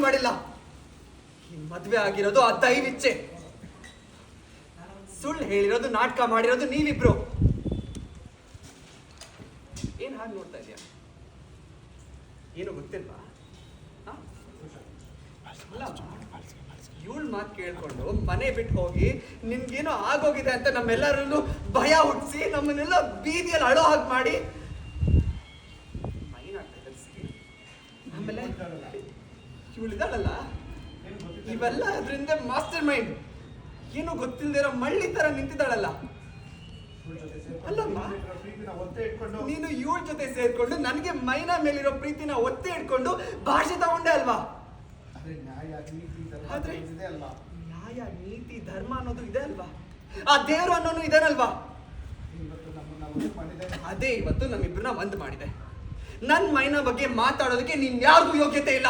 ಮಾಡಿಲ್ಲ. ಈ ಮದ್ವೆ ಆಗಿರೋದು ಆ ದೈವಿಚ್ಛೆ. ಸುಳ್ಳು ಹೇಳಿರೋದು, ನಾಟಕ ಮಾಡಿರೋದು ನೀವಿಬ್ರು. ಏನ್ ಹಾಗೆ ನೋಡ್ತಾ ಇದೀಯ? ಏನು ಗೊತ್ತಿಲ್ವಾ? ಇವಳ ಮಾತು ಕೇಳ್ಕೊಂಡು ಮನೆ ಬಿಟ್ಟು ಹೋಗಿ ನಿಮ್ಗೇನೋ ಆಗೋಗಿದೆ ಅಂತ ನಮ್ಮೆಲ್ಲರಲ್ಲೂ ಭಯ ಹುಟ್ಟಿಸಿ ನಮ್ಮನ್ನೆಲ್ಲ ಬೀದಿಯಲ್ಲಿ ಅಳೋ ಹಾಗೆ ಮಾಡಿ ಆಮೇಲೆ ಇವಳಿದಾಳಲ್ಲ, ಇವೆಲ್ಲ ಅದರಿಂದ ಮಾಸ್ಟರ್ ಮೈಂಡ್. ಏನು ಗೊತ್ತಿಲ್ದಿರೋ ಮಳ್ಳಿ ತರ ನಿಂತಿದ್ದಾಳಲ್ಲ. ಅಲ್ಲಮ್ಮ, ನೀನು ಇವಳ ಜೊತೆ ಸೇರ್ಕೊಂಡು ನನಗೆ ಮೈನಾ ಮೇಲಿರೋ ಪ್ರೀತಿನ ಒತ್ತೆ ಇಟ್ಕೊಂಡು ಭಾಷೆ ತಗೊಂಡೆ ಅಲ್ವಾ? ಆದ್ರೆ ನ್ಯಾಯ, ನೀತಿ, ಧರ್ಮ ಅನ್ನೋದು ಇದೆ ಅಲ್ವಾ? ಆ ದೇವರು ಅನ್ನೋನು ಇದೇನಲ್ವಾ? ಅದೇ ಇವತ್ತು ನಮ್ಮಿಬ್ಬರನ್ನ ಒಂದ್ ಮಾಡಿದೆ. ನನ್ ಮೈನಾ ಬಗ್ಗೆ ಮಾತಾಡೋದಕ್ಕೆ ನೀನ್ ಯಾರಿಗೂ ಯೋಗ್ಯತೆ ಇಲ್ಲ.